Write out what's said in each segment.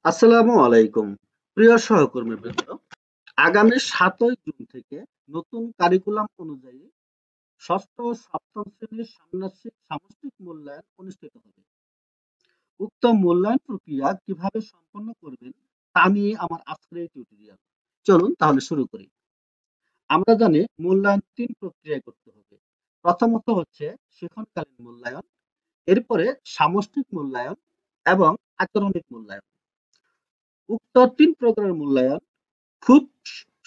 আসসালামু আলাইকুম প্রিয় সহকর্মীবৃন্দ। আগামী ৭ই জুন থেকে নতুন কারিকুলাম অনুযায়ী ষষ্ঠ ও সপ্তম শ্রেণীর ষান্মাসিক সামষ্টিক মূল্যায়ন অনুষ্ঠিত হবে। উক্ত মূল্যায়ন প্রক্রিয়া কিভাবে সম্পন্ন করবেন তা নিয়ে আমার আজকের এই টিউটোরিয়াল। চলুন তাহলে শুরু করি। আমরা জানি মূল্যায়ন ৩ প্রক্রিয়ায় করতে হবে। প্রথমত হচ্ছে শিক্ষণকালীন মূল্যায়ন, এরপরে সামষ্টিক মূল্যায়ন এবং আচরণিক মূল্যায়ন। উক্ত ৩ প্রকারের মূল্যায়ন খুব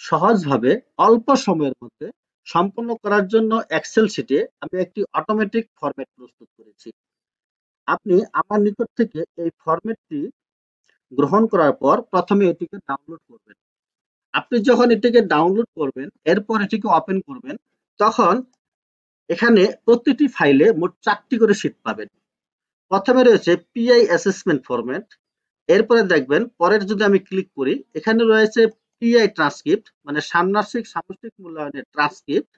সহজভাবে অল্প সময়ের মধ্যে সম্পন্ন করার জন্য এক্সেল শিটে আমি একটি অটোমেটিক ফরম্যাট প্রস্তুত করেছি। আপনি আমার নিকট থেকে এই ফরম্যাটটি গ্রহণ করার পর প্রথমে এটিকে ডাউনলোড করবেন। আপনি যখন এটিকে ডাউনলোড করবেন, এরপর এটিকে ওপেন করবেন, তখন এখানে প্রতিটি ফাইলে মোট ৪টি করে শীট পাবেন। প্রথমে রয়েছে পিআই অ্যাসেসমেন্ট ফরম্যাট, এরপরে দেখবেন পরের যদি আমি ক্লিক করি, এখানে রয়েছে পিআই ট্রান্সক্রিপ্ট মানে ষান্মাসিক সামষ্টিক মূল্যায়নের ট্রান্সক্রিপ্ট।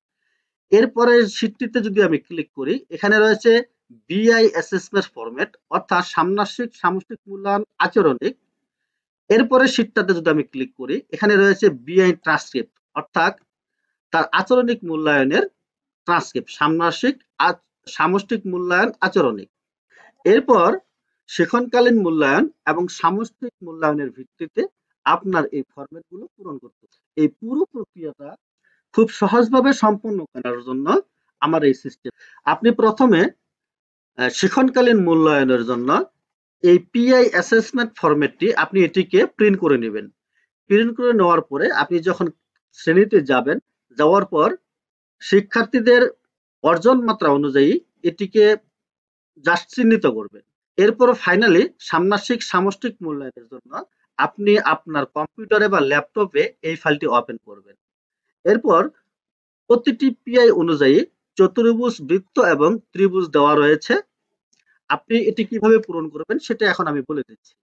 এরপরে শীটটিতে যদি আমি ক্লিক করি, এখানে রয়েছে বিআই অ্যাসেসমেন্ট ফরম্যাট অর্থাৎ ষান্মাসিক সামষ্টিক মূল্যায়ন আচরণিক। এরপরে শীটটাতে যদি আমি ক্লিক করি, এখানে রয়েছে বিআই ট্রান্সক্রিপ্ট অর্থাৎ তার আচরণিক মূল্যায়নের ট্রান্সক্রিপ্ট, ষান্মাসিক সামষ্টিক মূল্যায়ন আচরণিক। এরপর শিক্ষণকালীন মূল্যায়ন এবং সামষ্টিক মূল্যায়নের ভিত্তিতে আপনার এই ফরম্যাটগুলো পূরণ করতে হবে। এই পুরো প্রক্রিয়াটা খুব সহজভাবে সম্পন্ন করার জন্য আমার এই সিস্টেম। আপনি প্রথমে শিক্ষণকালীন মূল্যায়নের জন্য এই পিআই অ্যাসেসমেন্ট ফরম্যাটটি আপনি এটিকে প্রিন্ট করে নেবেন। প্রিন্ট করে নেওয়ার পরে আপনি যখন শ্রেণীতে যাবেন, যাওয়ার পর শিক্ষার্থীদের অর্জন মাত্রা অনুযায়ী এটিকে জাস্ট চিহ্নিত করবেন। এরপর ফাইনালি ষান্মাসিক সামষ্টিক মূল্যায়নের জন্য আপনি আপনার কম্পিউটারে বা ল্যাপটপে এই ফাইলটি ওপেন করবেন। এরপর প্রতিটি পিআই অনুযায়ী চতুর্ভুজ, বৃত্ত এবং ত্রিভুজ দেওয়া রয়েছে। আপনি এটি কিভাবে পূরণ করবেন সেটা এখন আমি বলে দিচ্ছি।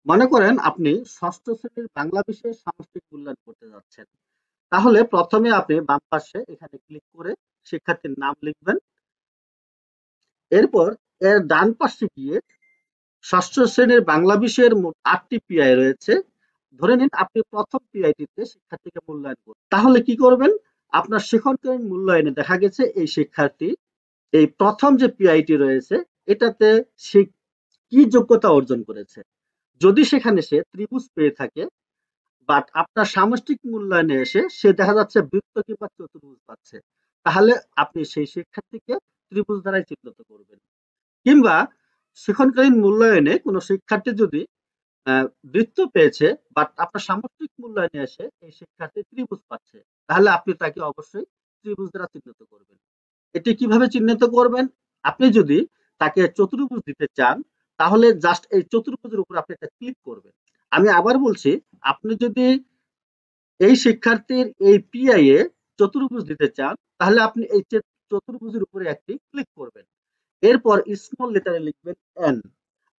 মনে করেন আপনি ষষ্ঠ শ্রেণীর বাংলা বিষয়ের সামষ্টিক মূল্যায়ন করতে যাচ্ছেন। তাহলে প্রথমে আপনি বাম পাশে এখানে ক্লিক করে শিক্ষার্থীর নাম লিখবেন। এরপর এর ডান পাশে গিয়ে ষষ্ঠ শ্রেণীর বাংলা বিষয়ের মোট ৮টি পিআই রয়েছে। ধরে নিন আপনি প্রথম পিআইটিতে শিক্ষার্থীকে মূল্যায়ন করবেন। তাহলে কি করবেন? আপনার শিক্ষণকালীন মূল্যায়নে দেখা গেছে এই শিক্ষার্থী এই প্রথম যে পিআইটি রয়েছে এটাতে সে কি যোগ্যতা অর্জন করেছে। যদি সেখানে সে ত্রিভুজ পেয়ে থাকে, বাট আপনার সামষ্টিক মূল্যায়নে এসে সে দেখা যাচ্ছে বৃত্ত কিংবা চতুর্ভুজ পাচ্ছে, তাহলে আপনি সেই শিক্ষার্থীকে ত্রিভুজ দ্বারাই চিহ্নিত করবেন। কিংবা শিক্ষণকালীন মূল্যায়নে কোনো শিক্ষার্থী যদি বৃত্ত পেয়েছে বাট আপনার সামষ্টিক মূল্যায়নে এসে এই শিক্ষার্থী ত্রিভুজ পাচ্ছে, তাহলে আপনি তাকে অবশ্যই ত্রিভুজ দ্বারা চিহ্নিত করবেন। এটি কিভাবে চিহ্নিত করবেন? আপনি যদি তাকে চতুর্ভুজ দিতে চান, তাহলে জাস্ট এই চতুর্ভুজের উপর আপনি একটা ক্লিক করবেন। আমি আবার বলছি, আপনি যদি এই শিক্ষার্থীর এই পিআই এ চতুর্ভুজ দিতে চান, তাহলে আপনি এই চতুর্ভুজের উপরে একটি ক্লিক করবেন। এরপর স্মল লেটারে লিখবেন এন।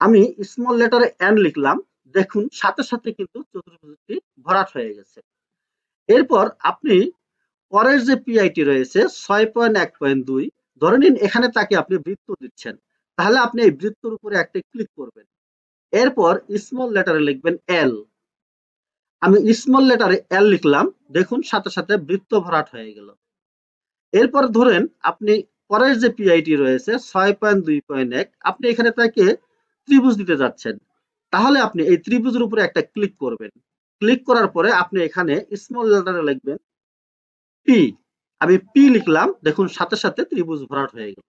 আমি স্মল লেটারে এন লিখলাম, দেখুন সাথে সাথে কিন্তু চতুর্ভুজটি ভরাট হয়ে গেছে। এরপর আপনি পরের যে পিআইটি রয়েছে ৬.১.২, ধরে নিন এখানে তাকে আপনি বৃত্ত দিচ্ছেন, তাহলে আপনি এই বৃত্তর উপরে একটা ক্লিক করবেন। এরপর স্মল লেটারে লিখবেন এল। আমি স্মল লেটারে এল লিখলাম, দেখুন সাথে সাথে বৃত্ত ভরাট হয়ে গেল। এরপর ধরেন আপনি পরের যে পিআইটি রয়েছে ৬.২.১, আপনি এখানে তাকে ত্রিভুজ দিতে যাচ্ছেন, তাহলে আপনি এই ত্রিভুজের উপরে একটা ক্লিক করবেন। ক্লিক করার পরে আপনি এখানে স্মল লেটারে লিখবেন পি। আমি পি লিখলাম, দেখুন সাথে সাথে ত্রিভুজ ভরাট হয়ে গেল।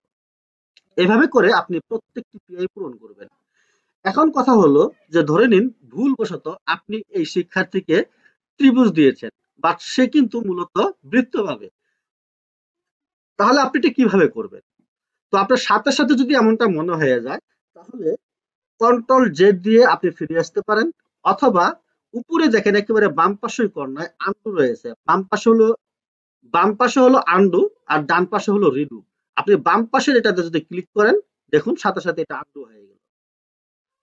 এভাবে করে আপনি প্রত্যেকটি পিআই পূরণ করবেন। এখন কথা হলো যে ধরে নিন ভুলবশত আপনি এই শিক্ষার্থীকে ত্রিভুজ দিয়েছেন, বাট সে কিন্তু মূলত বৃত্ত পাবে, তাহলে আপনি এটা কিভাবে করবেন? তো আপনার সাথে সাথে যদি এমনটা মনে হয়ে যায়, তাহলে কন্ট্রোল জেড দিয়ে আপনি ফিরে আসতে পারেন, অথবা উপরে দেখেন একেবারে বাম পাশের কর্নায় আন্ডু রয়েছে, বাম পাশে হলো আন্ডু আর ডান পাশে হলো রিডু। আপনি বাম পাশের এটাতে যদি ক্লিক করেন, দেখুন সাথে সাথে এটা আন্ডু হয়ে গেল।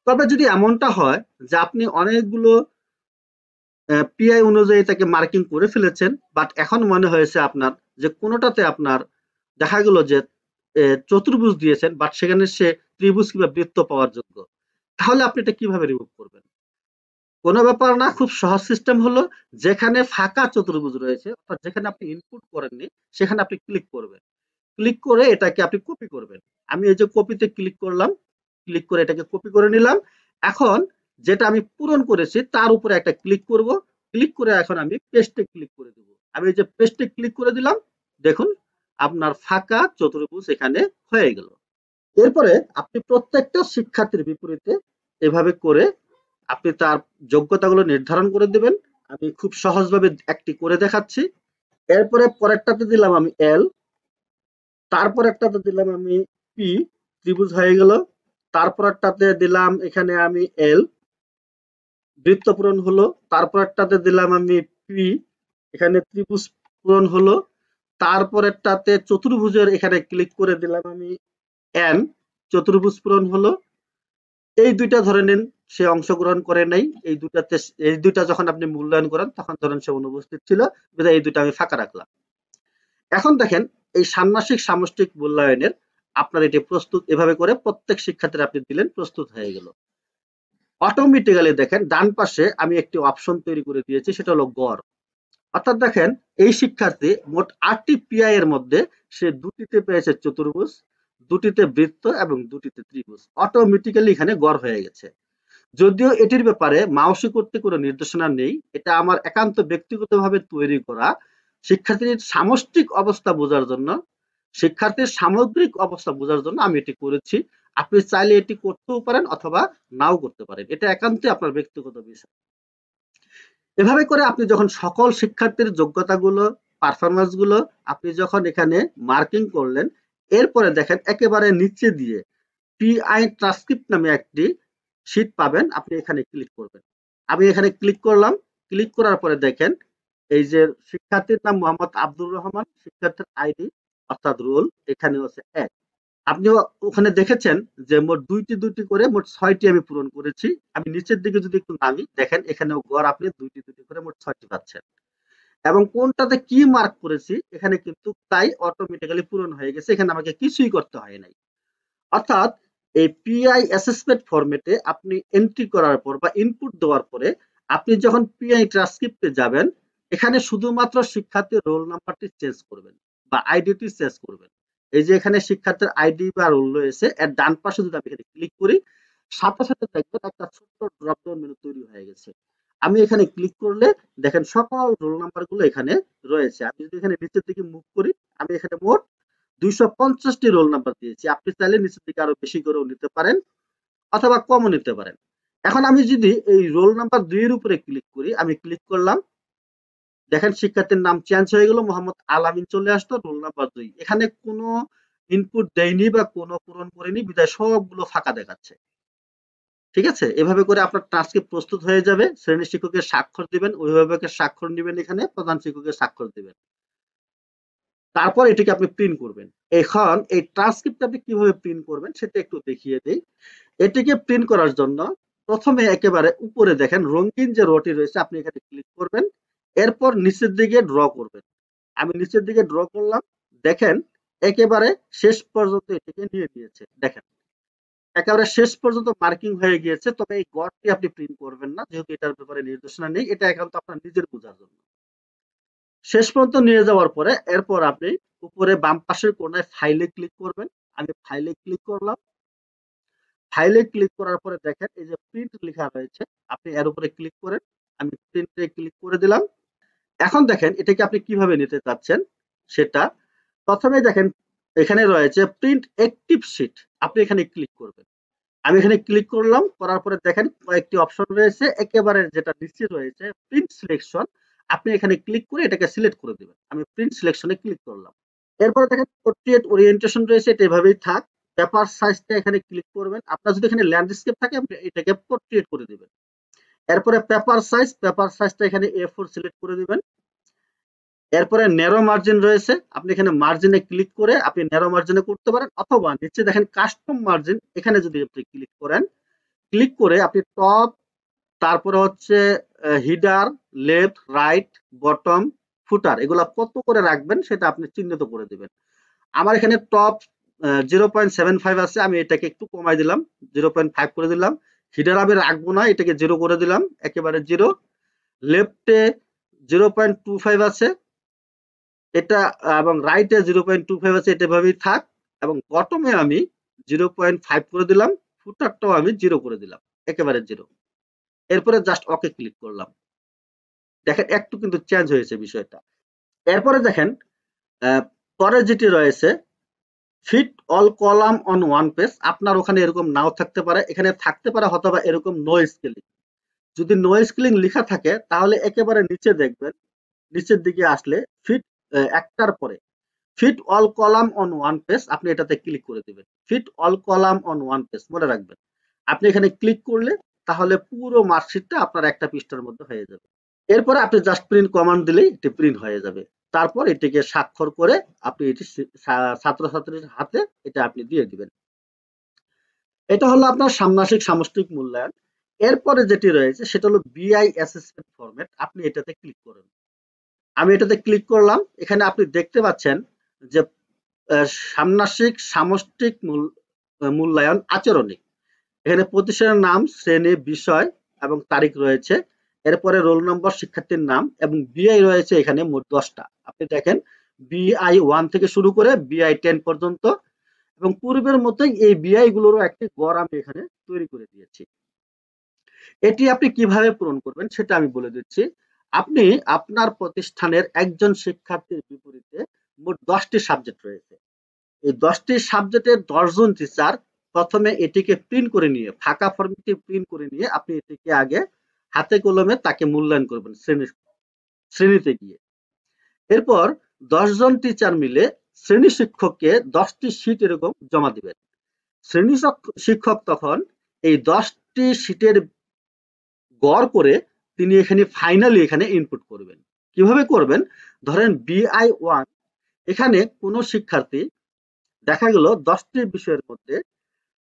তবে যদি এমনটা হয় যে আপনি অনেকগুলো পিআই অনুযায়ী তাকে মার্কিং করে ফেলেছেন, বাট এখন মনে হয়েছে আপনার যে কোনোটাতে আপনার দেখা গেল যে চতুর্ভুজ দিয়েছেন, বাট সেখানে সে ত্রিভুজ কিংবা বৃত্ত পাওয়ার যোগ্য, তাহলে আপনি এটা কিভাবে রিমুভ করবেন? কোনো ব্যাপার না, খুব সহজ সিস্টেম হলো, যেখানে ফাঁকা চতুর্ভুজ রয়েছে অর্থাৎ যেখানে আপনি ইনপুট করেননি সেখানে আপনি ক্লিক করবেন, ক্লিক করে এটাকে আপনি কপি করবেন। আমি এই যে কপিতে ক্লিক করলাম, ক্লিক করে এটাকে কপি করে নিলাম। এখন যেটা আমি পূরণ করেছি তার উপরে একটা ক্লিক করব, ক্লিক করে এখন আমি পেস্টে ক্লিক করে দেব। আমি এই যে পেস্টে ক্লিক করে দিলাম, দেখুন আপনার ফাঁকা চতুর্ভুজ এখানে হয়ে গেল। এরপরে আপনি প্রত্যেকটা শিক্ষার্থীর বিপরীতে এভাবে করে আপনি তার যোগ্যতাগুলো নির্ধারণ করে দেবেন। আমি খুব সহজভাবে একটি করে দেখাচ্ছি। এরপরে পরেরটাতে দিলাম আমি এল, তারপর একটাতে দিলাম আমি পি, ত্রিভুজ হয়ে গেল। তারপরেরটাতে দিলাম এখানে আমি এল, বৃত্ত পূরণ হলো। তারপরেরটাতে দিলাম আমি পি, এখানে ত্রিভুজ পূরণ হলো। তারপরেরটাতে চতুর্ভুজের এখানে ক্লিক করে দিলাম আমি এন, চতুর্ভুজ পূরণ হলো। এই দুইটা ধরে নিন সে অংশগ্রহণ করে নাই, এই দুইটা যখন আপনি মূল্যায়ন করেন তখন ধরেন সে অনুপস্থিত ছিল, বিধায় এই দুইটা আমি ফাঁকা রাখলাম। এখন দেখেন এই ষান্মাসিক সামষ্টিক মূল্যায়নের আপনার এটি প্রস্তুত, এভাবে করে প্রত্যেক শিক্ষার্থীর আপনি দিলেন, প্রস্তুত হয়ে গেল। অটোমেটিক্যালি দেখেন ডান পাশে আমি একটি অপশন তৈরি করে দিয়েছি, সেটা হলো গড়। অর্থাৎ দেখেন এই শিক্ষার্থী মোট 8টি পিআই এর মধ্যে সে দুটিতে পেয়েছে চতুর্ভুজ, দুটিতে বৃত্ত এবং দুটিতে ত্রিভুজ। অটোমেটিক্যালি এখানে গড় হয়ে গেছে। যদিও এটির ব্যাপারে মাওসি কর্তৃক কোনো নির্দেশনা নেই, এটা আমার একান্ত ব্যক্তিগতভাবে তৈরি করা শিক্ষার্থীর সামষ্টিক অবস্থা বোঝার জন্য, শিক্ষার্থীর সামগ্রিক অবস্থা বোঝার জন্য আমি এটি করেছি। আপনি চাইলে এটি করতেও পারেন অথবা নাও করতে পারেন, এটা একান্তই আপনার ব্যক্তিগত বিষয়। এভাবে করে আপনি যখন সকল শিক্ষার্থীর যোগ্যতাগুলো, পারফরমেন্স গুলো আপনি যখন এখানে মার্কিং করলেন, এরপরে দেখেন একেবারে নিচে দিয়ে পিআই ট্রান্সক্রিপ্ট নামে একটি শীট পাবেন, আপনি এখানে ক্লিক করবেন। আমি এখানে ক্লিক করলাম, ক্লিক করার পরে দেখেন এই যে শিক্ষার্থীর নাম মোহাম্মদ আব্দুর রহমান, শিক্ষার্থীর আইডি অর্থাৎ রোল এখানে হচ্ছে 1। আপনি ওখানে দেখেছেন যে মোট দুইটি দুইটি করে মোট 6টি আমি পূরণ করেছি। আমি নিচের দিকে যদি একটু নামি, দেখেন এখানেও গড় আপনি দুইটি দুইটি করে মোট 6টি পাচ্ছেন। এবং কোনটাতে কি মার্ক করেছি এখানে কিন্তু তাই অটোমেটিক্যালি পূরণ হয়ে গেছে, এখানে আমাকে কিছুই করতে হয় নাই। অর্থাৎ এই পিআই অ্যাসেসমেন্ট ফরম্যাটে আপনি এন্ট্রি করার পর বা ইনপুট দেওয়ার পরে আপনি যখন পিআই ট্রান্সক্রিপ্টে যাবেন, এখানে শুধুমাত্র শিক্ষার্থীর রোল নাম্বারটি চেঞ্জ করবেন বা আইডিটি চেঞ্জ করবেন। এই যে এখানে শিক্ষার্থীর আইডি বা রোল রয়েছে, এর ডান পাশে যদি আমি এখানে ক্লিক করি, সাথে সাথে দেখবেন একটা ছোট্ট ড্রপ ডাউন মেনু তৈরি হয়ে গেছে। আমি এখানে ক্লিক করলে দেখেন সকল রোল নাম্বার গুলো এখানে রয়েছে। আমি যদি এখানে নিচের দিকে মুভ করি, আমি এখানে মোট 250টি রোল নাম্বার দিয়েছি। আপনি চাইলে নিচের দিকে আরো বেশি করেও নিতে পারেন অথবা কমও নিতে পারেন। এখন আমি যদি এই রোল নাম্বার 2 এর উপরে ক্লিক করি, আমি ক্লিক করলাম, দেখেন শিক্ষার্থীর নাম চেঞ্জ হয়ে গেল, মোহাম্মদ আলামিন চলে আসতো, রোল নাম্বার 2। এখানে কোনো ইনপুট দেয়নি বা কোনো পূরণ করেনি, বিধায় সবগুলো ফাঁকা দেখাচ্ছে। ঠিক আছে, এভাবে করে আপনার ট্রান্সক্রিপ্ট প্রস্তুত হয়ে যাবে। শ্রেণী শিক্ষকের স্বাক্ষর দিবেন, অভিভাবকের স্বাক্ষর নেবেন, এখানে প্রধান শিক্ষকের স্বাক্ষর দিবেন, তারপর এটিকে আপনি প্রিন্ট করবেন। এখন এই ট্রান্সক্রিপ্ট আপনি কিভাবে প্রিন্ট করবেন সেটা একটু দেখিয়ে দিই। এটিকে প্রিন্ট করার জন্য প্রথমে একেবারে উপরে দেখেন রঙিন যে রটি রয়েছে, আপনি এখানে ক্লিক করবেন। এরপর নিচের দিকে ড্র করবেন। আমি নিচের দিকে ড্র করলাম, দেখেন একেবারে শেষ পর্যন্ত এটিকে নিয়ে নিয়েছে। দেখেন একেবারে শেষ পর্যন্ত মার্কিং হয়ে গিয়েছে। তবে এই গড়টি আপনি প্রিন্ট করবেন না, যেহেতু এটার ব্যাপারে নির্দেশনা নেই, এটা একান্ত আপনার নিজের বোঝার জন্য। শেষ পর্যন্ত নিয়ে যাওয়ার পরে এরপর আপনি উপরে বাম পাশের কোণায় ফাইলে ক্লিক করবেন। আমি ফাইলে ক্লিক করলাম। ফাইলে ক্লিক করার পরে দেখেন এই যে প্রিন্ট লেখা রয়েছে, আপনি এর উপরে ক্লিক করেন। আমি প্রিন্টে ক্লিক করে দিলাম। এখন দেখেন এটাকে আপনি কিভাবে নিতে চাচ্ছেন সেটা। প্রথমে দেখেন এখানে রয়েছে প্রিন্ট অ্যাক্টিভ শীট, আপনি এখানে ক্লিক করবেন। আমি এখানে ক্লিক করলাম, করার পরে দেখেন কয়েকটি অপশন রয়েছে, একেবারে যেটা নিচে রয়েছে প্রিন্ট সিলেকশন, আপনি এখানে ক্লিক করে এটাকে সিলেক্ট করে দিবেন। আমি প্রিন্ট সিলেকশনে ক্লিক করলাম। এরপরে দেখেন পোর্ট্রেট ওরিয়েন্টেশন রয়েছে, এটা এভাবেই থাক। পেপার সাইজটা এখানে ক্লিক করবেন। আপনার যদি এখানে ল্যান্ডস্কেপ থাকে আপনি এটাকে পোর্ট্রেট করে দিবেন। এরপরে পেপার সাইজটা এখানে A4 সিলেক্ট করে দিবেন। এরপরে ন্যারো মার্জিন রয়েছে, আপনি এখানে মার্জিনে ক্লিক করে আপনি ন্যারো মার্জিনে করতে পারেন, অথবা নিচে দেখেন কাস্টম মার্জিন, এখানে যদি আপনি ক্লিক করেন, ক্লিক করে আপনি টপ, তারপরে হচ্ছে হিডার, লেফট, রাইট, বটম, ফুটার এগুলা কত করে রাখবেন সেটা আপনি চিহ্নিত করে দিবেন। আমার এখানে টপ 0.75 আছে, আমি এটাকে একটু কমাই দিলাম, 0.5 করে দিলাম। হিডার আমি রাখবো না, এটাকে 0 করে দিলাম, একেবারে 0। লেফটে 0.25 আছে এটা, এবং রাইটে 0.25 আছে, এটা ভাবেই থাক। এবং বটমে আমি 0.5 করে দিলাম, ফুটারটাও আমি 0 করে দিলাম, একেবারে 0। এরপরে জাস্ট ওকে ক্লিক করলাম। দেখেন একটু কিন্তু চেঞ্জ হয়েছে বিষয়টা। এরপরে দেখেন পরে যেটি রয়েছে fit all column on one page, আপনার ওখানে এরকম নাও থাকতে পারে, এখানে থাকতে পারে অথবা এরকম নো স্কেলিং। যদি নো স্কেলিং লেখা থাকে তাহলে একেবারে নিচে দেখবেন, নিচের দিকে আসলে ফিট একটার পরে fit all column on one page, আপনি এটাতে ক্লিক করে দিবেন। Fit all column on one page মনে রাখবেন। আপনি এখানে ক্লিক করলে তাহলে পুরো মার্কশিটটা আপনার একটা পৃষ্ঠার মধ্যে হয়ে যাবে। এরপরে আপনি জাস্ট প্রিন্ট কমান্ড দিলেই এটি প্রিন্ট হয়ে যাবে। তারপর এটিকে স্বাক্ষর করে আপনি এটি ছাত্রছাত্রীর হাতে এটা আপনি দিয়ে দিবেন। এটা হলো আপনার ষান্মাসিক সামষ্টিক মূল্যায়ন। এরপরে যেটি রয়েছে সেটা হলো বিআই অ্যাসেসমেন্ট ফরম্যাট, আপনি এটাতে ক্লিক করেন। আমি এটাতে ক্লিক করলাম। এখানে আপনি দেখতে পাচ্ছেন যে ষান্মাসিক সামষ্টিক মূল্যায়ন আচরণিক। এখানে প্রতিষ্ঠানের নাম, শ্রেণী, বিষয় এবং তারিখ রয়েছে। এরপরে রোল নম্বর, শিক্ষার্থীর নাম এবং বিআই রয়েছে এখানে মোট 10টা। আপনি দেখেন বিআই 1 থেকে শুরু করে বিআই 10 পর্যন্ত, এবং পূর্বের মতোই এই বিআই গুলোরও একটি গড় আমি এখানে তৈরি করে দিয়েছি। এটি আপনি কিভাবে পূরণ করবেন সেটা আমি বলে দিচ্ছি। আপনি আপনার প্রতিষ্ঠানের একজন শিক্ষার্থীর বিপরীতে মোট 10টি সাবজেক্ট রয়েছে। এই 10টি সাবজেক্টের 10 জন টিচার প্রথমে এটিকে প্রিন্ট করে নিয়ে, ফাঁকা ফর্মটি প্রিন্ট করে নিয়ে আপনি এটিকে আগে হাতে কলমে তাকে মূল্যায়ন করবেন শ্রেণীতে গিয়ে। এরপর 10 জন টিচার মিলে শ্রেণী শিক্ষককে 10টি শীট এরকম জমা দিবেন। শ্রেণী শিক্ষক তখন এই 10টি শীটের গড় করে তিনি এখানে ফাইনালি এখানে ইনপুট করবেন। কিভাবে করবেন? ধরেন BI1 এখানে কোনো শিক্ষার্থী দেখা গেল 10টি বিষয়ের মধ্যে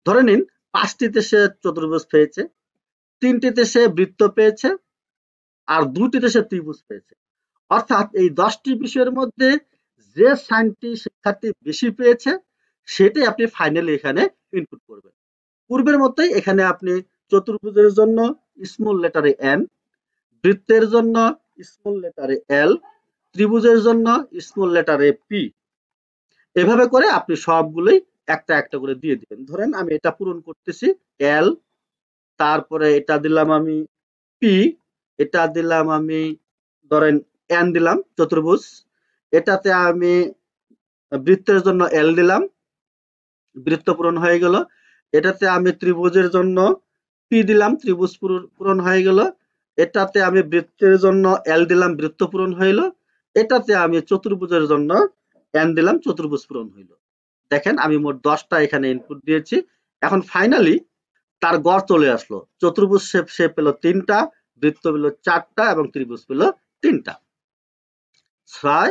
ধরে নিন 5টিতে সে চতুর্ভুজ পেয়েছে, 3টিতে সে বৃত্ত পেয়েছে, আর 2টিতে সে ত্রিভুজ পেয়েছে। অর্থাৎ এই 10টি বিষয়ের মধ্যে যে সাইনটি শিক্ষার্থী বেশি পেয়েছে সেটাই আপনি ফাইনালি এখানে ইনপুট করবেন। পূর্বের মতোই এখানে আপনি চতুর্ভুজের জন্য স্মল লেটারে এন, বৃত্তের জন্য স্মল লেটারে এল, ত্রিভুজের জন্য স্মল লেটারে পি, এভাবে করে আপনি সবগুলোই একটা একটা করে দিয়ে দিবেন। ধরেন আমি এটা পূরণ করতেছি এল, তারপরে এটা দিলাম আমি পি, এটা দিলাম আমি ধরেন এন দিলাম চতুর্ভুজ, এটাতে আমি বৃত্তের জন্য এল দিলাম, বৃত্ত পূরণ হয়ে গেল। এটাতে আমি ত্রিভুজের জন্য পি দিলাম, ত্রিভুজ পূরণ হয়ে গেল। এটাতে আমি বৃত্তের জন্য এল দিলাম, বৃত্ত পূরণ হইল। এটাতে আমি চতুর্ভুজের জন্য এন দিলাম, চতুর্ভুজ পূরণ হইল। দেখেন আমি মোট 10টা এখানে ইনপুট দিয়েছি। এখন ফাইনালি তার গড় চলে আসলো। চতুর্ভুজ সে পেল 3টা, বৃত্ত পেল 4টা এবং ত্রিভুজ পেল 3টা। 6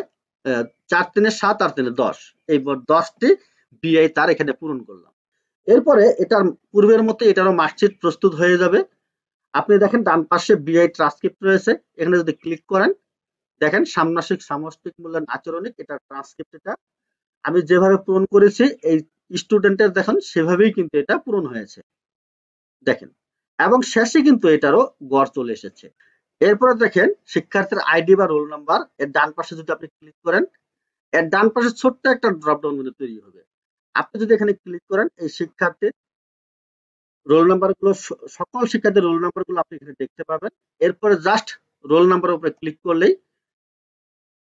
4 3 7 আর 3 10, এই মোট 10টি বিআই তার এখানে পূরণ করলাম। এরপরে এটার পূর্বের মতো এটারও মার্কশিট প্রস্তুত হয়ে যাবে। আপনি দেখেন ডান পাশে বিআই ট্রান্সক্রিপ্ট রয়েছে, এখানে যদি ক্লিক করেন দেখেন ষান্মাসিক সামষ্টিক মূল্যায়ন আচরণিক, এটা ট্রান্সক্রিপ্ট। এটা আমি যেভাবে পূরণ করেছি এই স্টুডেন্টের দেখেন সেভাবেই কিন্তু এটা পূরণ হয়েছে দেখেন, এবং শেষে কিন্তু এটারও গড় চলে এসেছে। এরপরে দেখেন শিক্ষার্থীর আইডি বা রোল নাম্বার, এর ডান পাশে যদি আপনি ক্লিক করেন এর ডান পাশে ছোট্ট একটা ড্রপডাউন মেনু তৈরি হবে। আপনি যদি এখানে ক্লিক করেন এই শিক্ষার্থীর রোল নাম্বার গুলো, সকল শিক্ষার্থীর রোল নাম্বার গুলো আপনি এখানে দেখতে পাবেন। এরপরে জাস্ট রোল নাম্বারের উপরে ক্লিক করলেই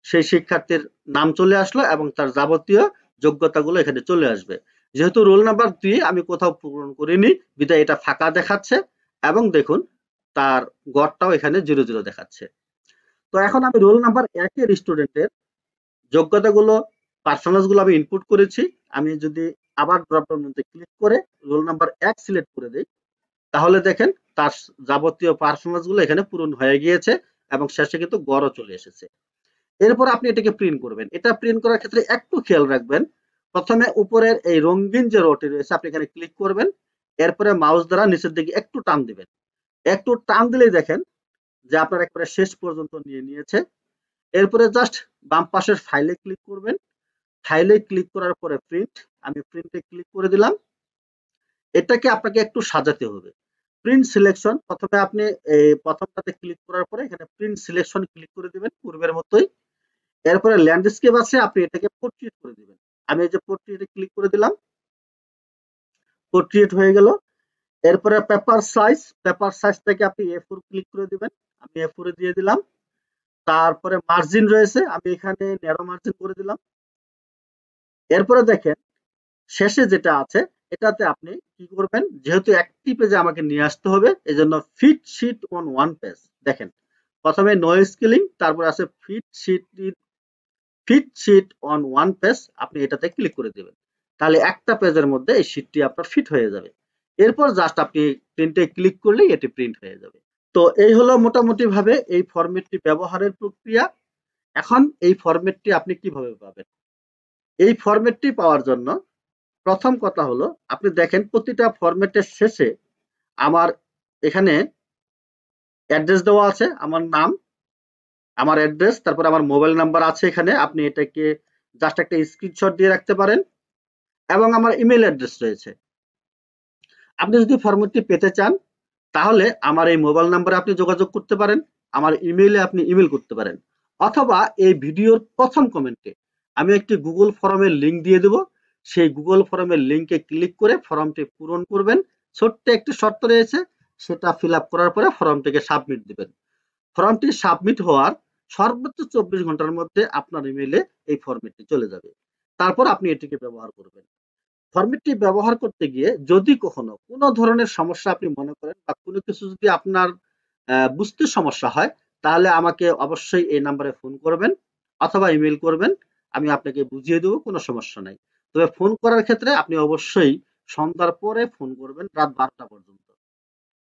সেই শিক্ষার্থীর নাম চলে আসলো এবং তার যাবতীয় যোগ্যতাগুলো এখানে চলে আসবে। যেহেতু রোল নাম্বার 2 আমি কোথাও পূরণ করিনি বিধায় এটা ফাঁকা দেখাচ্ছে, এবং দেখুন তার গড়টাও এখানে 0 0 দেখাচ্ছে। তো এখন আমি রোল নাম্বার 1 এর স্টুডেন্টের যোগ্যতাগুলো, পার্সোনালস গুলো আমি ইনপুট করেছি। আমি যদি আবার ড্রপডাউন মেনুতে ক্লিক করে রোল নাম্বার 1 সিলেক্ট করে দেই তাহলে দেখেন তার যাবতীয় পার্সোনালস গুলো এখানে পূরণ হয়ে গিয়েছে এবং শেষে কিন্তু গড়ও চলে এসেছে। এরপর আপনি এটাকে প্রিন্ট করবেন। এটা প্রিন্ট করার ক্ষেত্রে একটু খেয়াল রাখবেন, প্রথমে উপরের এই রঙিন যে রোটি রয়েছে আপনি এখানে ক্লিক করবেন, এরপরে মাউস দ্বারা নিচের দিকে একটু টান দিবেন। একটু টান দিলেই দেখেন যে আপনার একবারে শেষ পর্যন্ত নিয়ে নিয়েছে। এরপরে জাস্ট বাম পাশের ফাইলে ক্লিক করবেন, ফাইলে ক্লিক করার পরে প্রিন্ট, আমি প্রিন্টে ক্লিক করে দিলাম। এটাকে আপনাকে একটু সাজাতে হবে। প্রিন্ট সিলেকশন, প্রথমে আপনি এই প্রথমটাতে ক্লিক করার পরে এখানে প্রিন্ট সিলেকশন ক্লিক করে দিবেন পূর্বের মতোই। এরপরে ল্যান্ডস্কেপ আছে, আপনি এটাকে পোর্ট্রেট করে দিবেন। আমি এই যে পোর্ট্রেটে ক্লিক করে দিলাম, পোর্ট্রেট হয়ে গেল। এরপরে পেপার সাইজ থেকে আপনি A4 ক্লিক করে দিবেন। আমি A4 এ দিয়ে দিলাম। তারপরে মার্জিন রয়েছে, আমি এখানে ন্যারো মার্জিন করে দিলাম। এরপরে দেখেন শেষে যেটা আছে এটাতে আপনি কি করবেন, যেহেতু একটি পেজে আমাকে নিয়ে আসতে হবে এজন্য fit sheet on one page. দেখেন প্রথমে নো স্কেলিং, তারপর আছে fit sheet on one page, আপনি এটাতে ক্লিক করে দিবেন। তাহলে একটা পেজের মধ্যে এই শিটটি আপনার ফিট হয়ে যাবে। এরপর জাস্ট আপনি প্রিন্টে ক্লিক করলেই এটি প্রিন্ট হয়ে যাবে। তো এই হলো মোটামুটি ভাবে এই ফরম্যাটটি ব্যবহারের প্রক্রিয়া। এখন এই ফরম্যাটটি আপনি কিভাবে পাবেন? এই ফরম্যাটটি পাওয়ার জন্য প্রথম কথা হলো, আপনি দেখেন প্রতিটা ফরম্যাটের শেষে আমার এখানে অ্যাড্রেস দেওয়া আছে, আমার নাম, আমার অ্যাড্রেস, তারপর আমার মোবাইল নাম্বার আছে এখানে। আপনি এটাকে জাস্ট একটা স্ক্রিনশট দিয়ে রাখতে পারেন, এবং আমার ইমেল অ্যাড্রেস রয়েছে। আপনি যদি ফরম্যাটটি পেতে চান তাহলে আমার এই মোবাইল নাম্বারে আপনি যোগাযোগ করতে পারেন, আমার ইমেইলে আপনি ইমেল করতে পারেন, অথবা এই ভিডিওর প্রথম কমেন্টে আমি একটি গুগল ফর্মের লিঙ্ক দিয়ে দেব। সেই গুগল ফর্মের লিঙ্কে ক্লিক করে ফর্মটি পূরণ করবেন। ছোট্ট একটি শর্ত রয়েছে, সেটা ফিল আপ করার পরে ফর্মটিকে সাবমিট দিবেন। ফর্মটি সাবমিট হওয়ার সর্বোচ্চ 24 ঘন্টার মধ্যে আপনার ইমেইলে এই ফর্মেটটি চলে যাবে। তারপর আপনি এটিকে ব্যবহার করবেন। ফরম্যাটটি ব্যবহার করতে গিয়ে যদি কখনো কোনো ধরনের সমস্যা আপনি মনে করেন বা কোনো কিছু যদি আপনার বুঝতে সমস্যা হয়, তাহলে আমাকে অবশ্যই এই নাম্বারে ফোন করবেন অথবা ইমেল করবেন। আমি আপনাকে বুঝিয়ে দেবো, কোনো সমস্যা নাই। তবে ফোন করার ক্ষেত্রে আপনি অবশ্যই সন্ধ্যার পরে ফোন করবেন, রাত 12টা পর্যন্ত।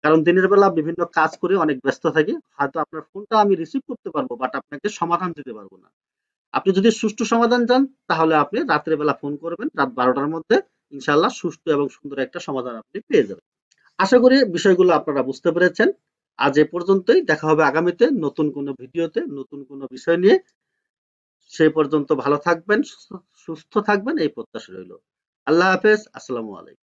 কারণ দিনের বেলা বিভিন্ন কাজ করে অনেক ব্যস্ত থাকি, হয়তো আপনার ফোনটা আমি রিসিভ করতে পারবো বাট আপনাকে সমাধান দিতে পারবো না। আপনি যদি সুষ্ঠু সমাধান চান তাহলে আপনি রাতের বেলা ফোন করবেন, রাত 12টার মধ্যে। ইনশাআল্লাহ সুষ্ঠু এবং সুন্দর একটা সমাধান আপনি পেয়ে যাবেন। আশা করি বিষয়গুলো আপনারা বুঝতে পেরেছেন। আজ এ পর্যন্তই, দেখা হবে আগামীতে নতুন কোনো ভিডিওতে নতুন কোনো বিষয় নিয়ে। সেই পর্যন্ত ভালো থাকবেন, সুস্থ থাকবেন এই প্রত্যাশা রইল। আল্লাহ হাফেজ, আসসালামু আলাইকুম।